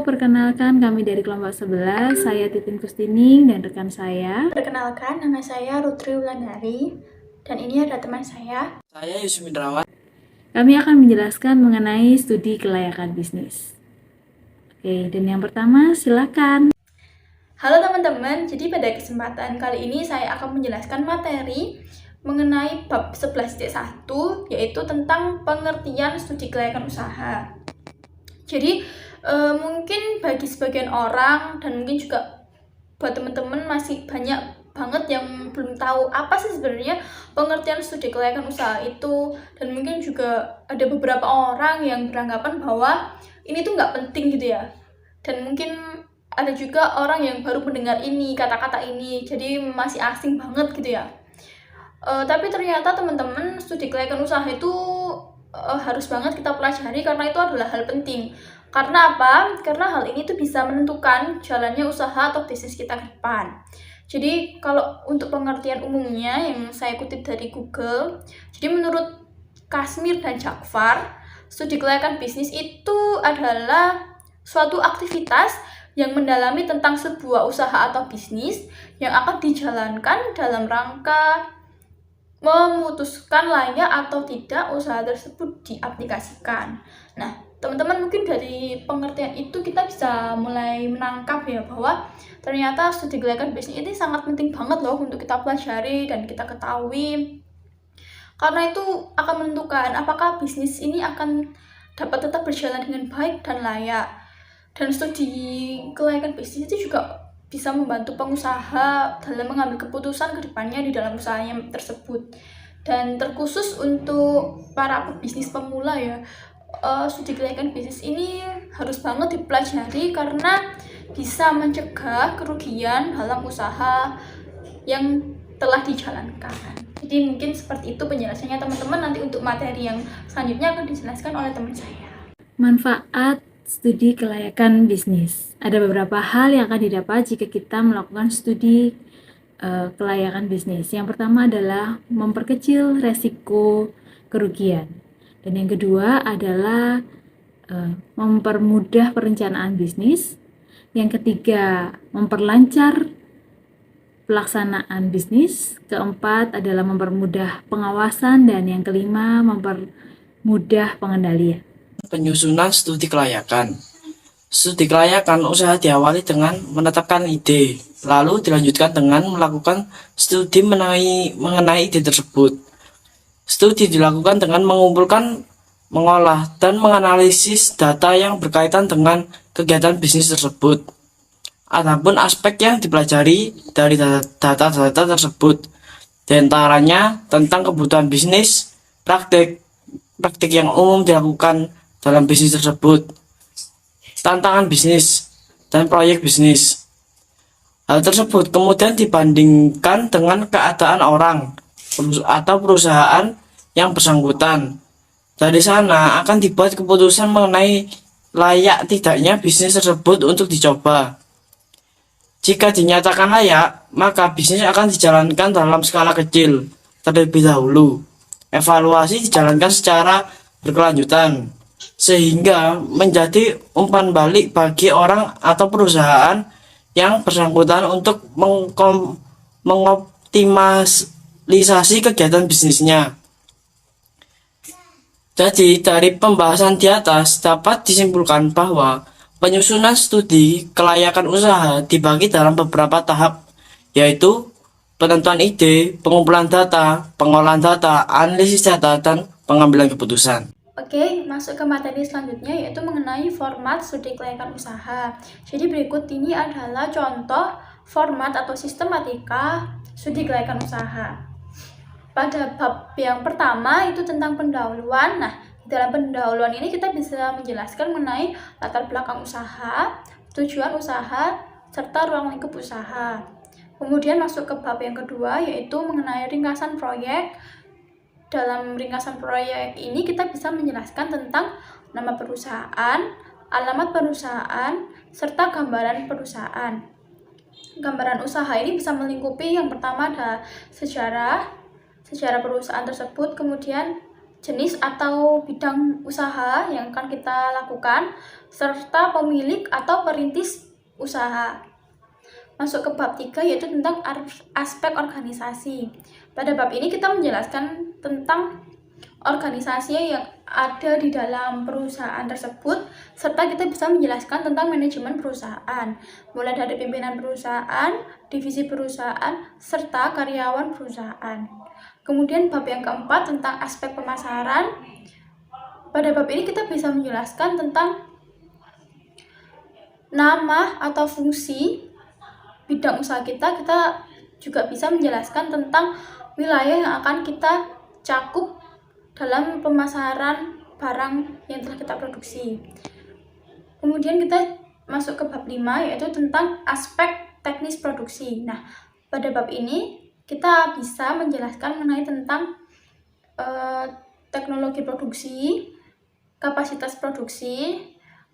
perkenalkan kami dari kelompok 11, saya Titin Kustining dan rekan saya. Perkenalkan, nama saya Rutri Wulandari, dan ini ada teman saya. Saya Yusuf Indrawan. Kami akan menjelaskan mengenai studi kelayakan bisnis. Oke, dan yang pertama silakan. Halo teman-teman, jadi pada kesempatan kali ini saya akan menjelaskan materi mengenai bab 11.1, yaitu tentang pengertian studi kelayakan usaha. Jadi mungkin bagi sebagian orang dan mungkin juga buat teman-teman masih banyak banget yang belum tahu apa sih sebenarnya pengertian studi kelayakan usaha itu, dan mungkin juga ada beberapa orang yang beranggapan bahwa ini tuh nggak penting gitu ya, dan mungkin ada juga orang yang baru mendengar ini kata-kata ini jadi masih asing banget gitu ya. Tapi ternyata teman-teman, studi kelayakan usaha itu harus banget kita pelajari karena itu adalah hal penting. Karena apa? Karena hal ini tuh bisa menentukan jalannya usaha atau bisnis kita ke depan. Jadi kalau untuk pengertian umumnya yang saya kutip dari Google, jadi menurut Kasmir dan Jakfar, studi kelayakan bisnis itu adalah suatu aktivitas yang mendalami tentang sebuah usaha atau bisnis yang akan dijalankan dalam rangka memutuskan layak atau tidak usaha tersebut diaplikasikan. Nah, teman-teman, mungkin dari pengertian itu kita bisa mulai menangkap ya bahwa ternyata studi kelayakan bisnis ini sangat penting banget loh untuk kita pelajari dan kita ketahui. Karena itu akan menentukan apakah bisnis ini akan dapat tetap berjalan dengan baik dan layak. Dan studi kelayakan bisnis itu juga bisa membantu pengusaha dalam mengambil keputusan ke depannya di dalam usahanya tersebut. Dan terkhusus untuk para pebisnis pemula ya, studi kelayakan bisnis ini harus banget dipelajari karena bisa mencegah kerugian dalam usaha yang telah dijalankan. Jadi mungkin seperti itu penjelasannya teman-teman. Nanti untuk materi yang selanjutnya akan dijelaskan oleh teman saya. Manfaat studi kelayakan bisnis. Ada beberapa hal yang akan didapat jika kita melakukan studi kelayakan bisnis. Yang pertama adalah memperkecil resiko kerugian. Dan yang kedua adalah mempermudah perencanaan bisnis. Yang ketiga, memperlancar pelaksanaan bisnis. Keempat adalah mempermudah pengawasan, dan yang kelima mempermudah pengendalian. Penyusunan studi kelayakan. Studi kelayakan usaha diawali dengan menetapkan ide, lalu dilanjutkan dengan melakukan studi mengenai ide tersebut. Studi dilakukan dengan mengumpulkan, mengolah, dan menganalisis data yang berkaitan dengan kegiatan bisnis tersebut. Adapun aspek yang dipelajari dari data-data tersebut, diantaranya tentang kebutuhan bisnis, praktik yang umum dilakukan dalam bisnis tersebut, tantangan bisnis, dan proyek bisnis. Hal tersebut kemudian dibandingkan dengan keadaan orang atau perusahaan yang bersangkutan. Dari sana akan dibuat keputusan mengenai layak tidaknya bisnis tersebut untuk dicoba. Jika dinyatakan layak, maka bisnis akan dijalankan dalam skala kecil terlebih dahulu. Evaluasi dijalankan secara berkelanjutan, sehingga menjadi umpan balik bagi orang atau perusahaan yang bersangkutan untuk mengoptimalisasi kegiatan bisnisnya. Jadi, dari pembahasan di atas dapat disimpulkan bahwa penyusunan studi kelayakan usaha dibagi dalam beberapa tahap, yaitu penentuan ide, pengumpulan data, pengolahan data, analisis data, dan pengambilan keputusan. Oke, masuk ke materi selanjutnya yaitu mengenai format studi kelayakan usaha. Jadi berikut ini adalah contoh format atau sistematika studi kelayakan usaha. Pada bab yang pertama itu tentang pendahuluan. Nah, di dalam pendahuluan ini kita bisa menjelaskan mengenai latar belakang usaha, tujuan usaha, serta ruang lingkup usaha. Kemudian masuk ke bab yang kedua yaitu mengenai ringkasan proyek. Dalam ringkasan proyek ini kita bisa menjelaskan tentang nama perusahaan, alamat perusahaan, serta gambaran perusahaan. Gambaran usaha ini bisa melingkupi yang pertama ada sejarah perusahaan tersebut, kemudian jenis atau bidang usaha yang akan kita lakukan, serta pemilik atau perintis usaha. Masuk ke bab 3 yaitu tentang aspek organisasi. Pada bab ini kita menjelaskan tentang organisasi yang ada di dalam perusahaan tersebut, serta kita bisa menjelaskan tentang manajemen perusahaan, mulai dari pimpinan perusahaan, divisi perusahaan, serta karyawan perusahaan. Kemudian bab yang keempat tentang aspek pemasaran. Pada bab ini kita bisa menjelaskan tentang nama atau fungsi bidang usaha kita juga bisa menjelaskan tentang wilayah yang akan kita cakup dalam pemasaran barang yang telah kita produksi. Kemudian kita masuk ke bab 5 yaitu tentang aspek teknis produksi. Nah, pada bab ini kita bisa menjelaskan mengenai tentang teknologi produksi, kapasitas produksi,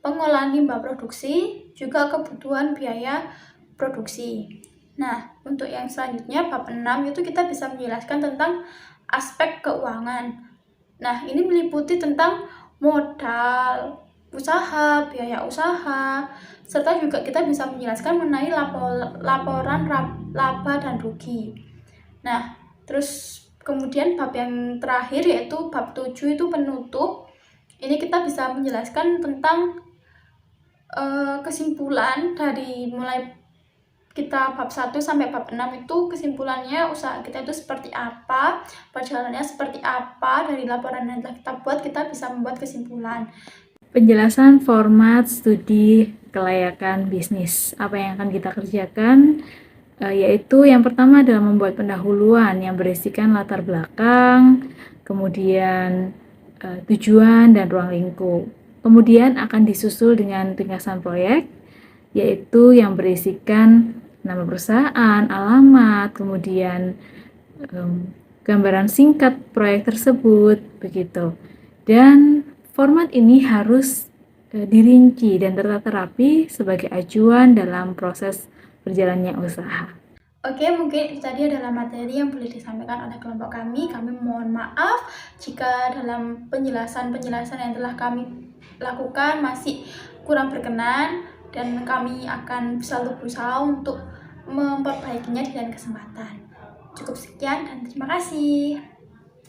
pengolahan limbah produksi, juga kebutuhan biaya produksi. Nah, untuk yang selanjutnya bab 6 itu kita bisa menjelaskan tentang aspek keuangan. Nah, ini meliputi tentang modal usaha, biaya usaha, serta juga kita bisa menjelaskan mengenai laporan laba dan rugi. Nah, terus kemudian bab yang terakhir yaitu bab 7 itu penutup. Ini kita bisa menjelaskan tentang kesimpulan dari mulai kita bab 1 sampai bab 6 itu kesimpulannya usaha kita itu seperti apa, perjalanannya seperti apa, dari laporan yang telah kita buat kita bisa membuat kesimpulan. Penjelasan format studi kelayakan bisnis. Apa yang akan kita kerjakan? Yaitu yang pertama adalah membuat pendahuluan yang berisikan latar belakang, kemudian tujuan dan ruang lingkup. Kemudian akan disusul dengan ringkasan proyek, yaitu yang berisikan nama perusahaan, alamat, kemudian gambaran singkat proyek tersebut, begitu. Dan format ini harus dirinci dan tertata rapi sebagai acuan dalam proses berjalannya usaha. Oke, mungkin itu tadi adalah materi yang boleh disampaikan oleh kelompok kami. Kami mohon maaf jika dalam penjelasan-penjelasan yang telah kami lakukan masih kurang berkenan, dan kami akan selalu berusaha untuk memperbaikinya di lain kesempatan. Cukup sekian dan terima kasih.